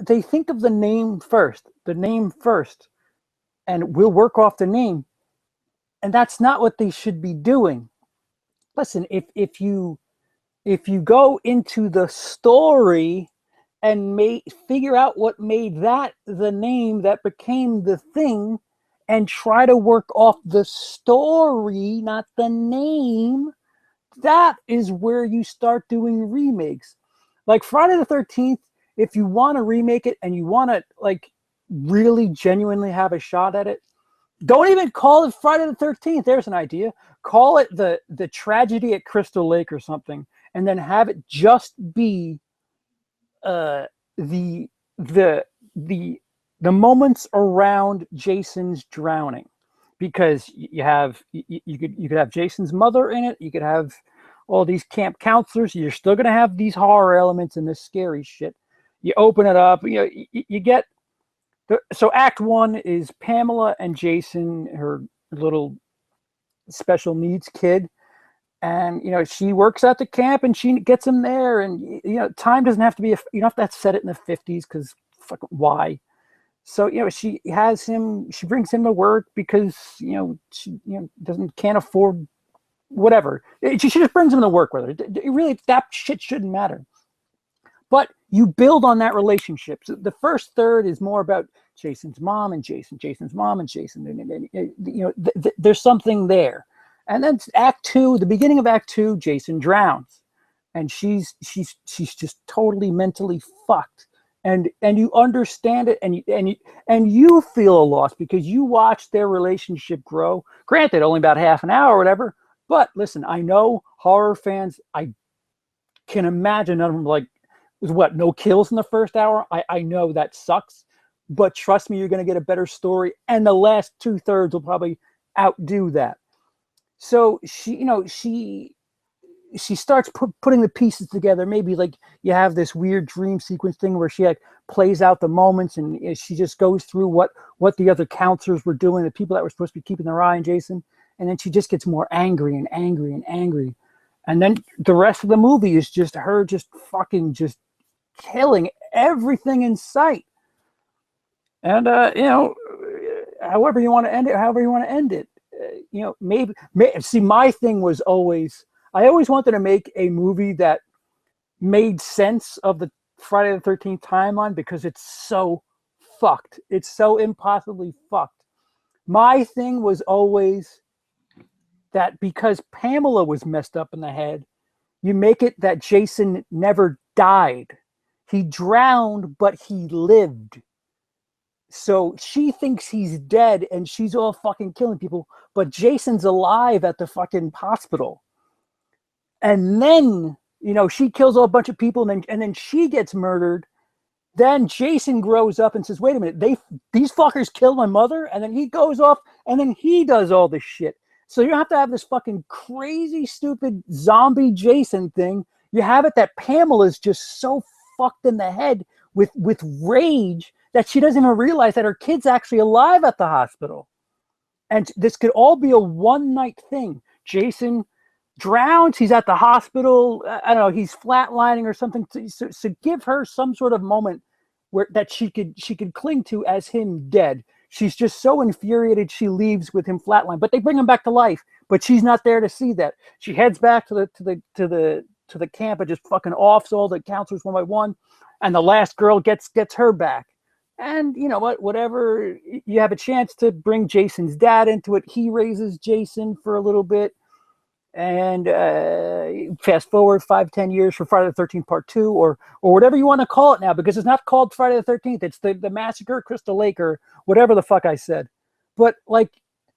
they think of the name first, and we'll work off the name. And that's not what they should be doing. Listen, if you go into the story and figure out what made that the name that became the thing, and try to work off the story, not the name, that is where you start doing remakes. Like Friday the 13th, if you want to remake it and you want to like really genuinely have a shot at it, don't even call it Friday the 13th. There's an idea. Call it the tragedy at Crystal Lake or something, and then have it just be the the the the moments around Jason's drowning, because you could have Jason's mother in it. You could have all these camp counselors. You're still going to have these horror elements and this scary shit. You open it up. You get so Act One is Pamela and Jason, her little special needs kid, and she works at the camp and she gets him there. And time doesn't have to be you don't have to set it in the 50s, because why? So she has him. She brings him to work because she can't afford whatever. She just brings him to work with her. It really, that shit shouldn't matter. But you build on that relationship. So the first third is more about Jason's mom and Jason's mom and Jason. And there's something there. And then Act Two, the beginning of Act Two, Jason drowns, and she's just totally mentally fucked. And you understand it, and you feel a loss because you watch their relationship grow. Granted, only about half an hour or whatever. But listen, I know horror fans. I can imagine none of them no kills in the first hour. I know that sucks, but trust me, you're going to get a better story, and the last 2/3 will probably outdo that. So she starts putting the pieces together. Maybe like you have this weird dream sequence thing where she plays out the moments, and she just goes through what the other counselors were doing, the people that were supposed to be keeping their eye on Jason, and then she just gets more angry and angry and angry. And then the rest of the movie is just her just fucking just killing everything in sight. And however you want to end it, maybe see, my thing was always, I always wanted to make a movie that made sense of the Friday the 13th timeline, because it's so fucked. It's so impossibly fucked. My thing was always that because Pamela was messed up in the head, you make it that Jason never died. He drowned, but he lived. So she thinks he's dead and she's all fucking killing people, but Jason's alive at the fucking hospital. And then, she kills a bunch of people, and then she gets murdered. Then Jason grows up and says, wait a minute, these fuckers killed my mother. And then he goes off and then he does all this shit. So you have to have this fucking crazy, stupid zombie Jason thing. You have it that Pamela's just so fucked in the head with rage that she doesn't even realize that her kid's actually alive at the hospital. And this could all be a one-night thing. Jason drowns, he's at the hospital, I don't know, he's flatlining or something. So give her some sort of moment that she could cling to as him dead. She's just so infuriated she leaves with him flatline, but they bring him back to life. But she's not there to see that. She heads back to the camp and just fucking offs all the counselors one by one, and the last girl gets her back. And you know what? Whatever, you have a chance to bring Jason's dad into it. He raises Jason for a little bit, and fast forward 5-10 years for Friday the 13th Part 2, or whatever you want to call it now, because it's not called Friday the 13th. It's the Massacre at Crystal Lake, or whatever the fuck I said. But like,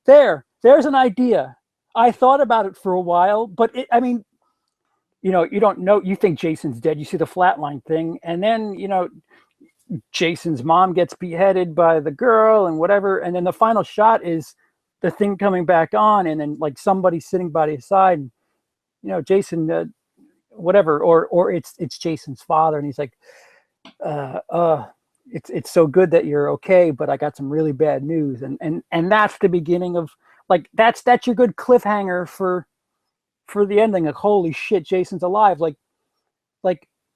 there's an idea. I thought about it for a while, but you don't know. You think Jason's dead. You see the flatline thing, and then Jason's mom gets beheaded by the girl and whatever, and then the final shot is the thing coming back on, and then like somebody sitting by his side, and, Jason, whatever, or it's Jason's father, and he's like, it's so good that you're okay, but I got some really bad news, and that's the beginning of like that's your good cliffhanger for the ending. Like, holy shit, Jason's alive. Like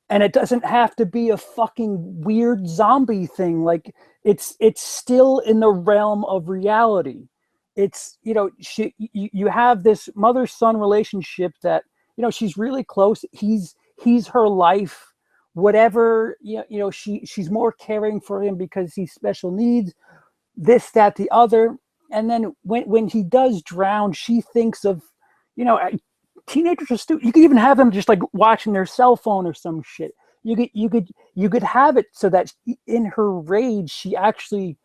and it doesn't have to be a fucking weird zombie thing. Like it's still in the realm of reality. It's, you know, you have this mother son relationship that, you know, she's really close. He's her life, whatever. You know, she's more caring for him because he's special needs, this, that, the other. And then when he does drown, she thinks of, you know, teenagers are stupid. You could even have them just like watching their cell phone or some shit. You could have it so that in her rage she actually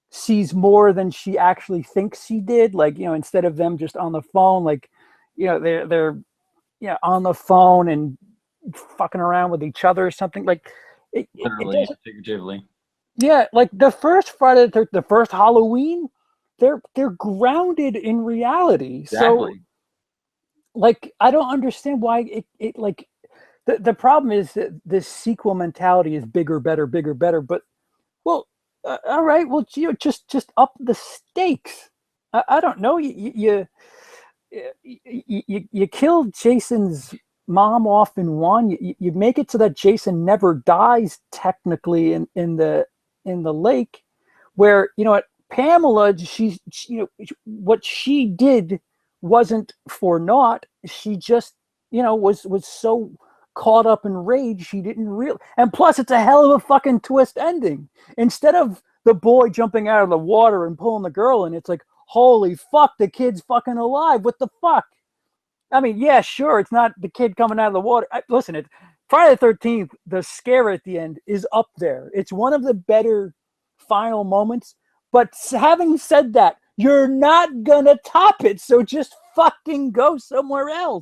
sees more than she actually thinks she did. Like, you know, instead of them just on the phone, like, you know, they're you know, on the phone and fucking around with each other or something. Like it Literally, doesn't. figuratively. Yeah, like the first Friday, the first Halloween, they're grounded in reality. So Exactly. like I don't understand why it like the problem is that this sequel mentality is bigger, better, bigger, better. But well, all right, well, you know, just up the stakes. I don't know. You killed Jason's mom off in one. You make it so that Jason never dies technically in the lake, where, you know what, Pamela, you know, what she did wasn't for naught. She just, you know, was so caught up in rage she didn't real. And plus, it's a hell of a fucking twist ending. Instead of the boy jumping out of the water and pulling the girl in, it's like, holy fuck, the kid's fucking alive. What the fuck? I mean, yeah, sure, it's not the kid coming out of the water. Listen, it Friday the 13th, the scare at the end is up there. It's one of the better final moments. But having said that, you're not gonna top it. So just fucking go somewhere else.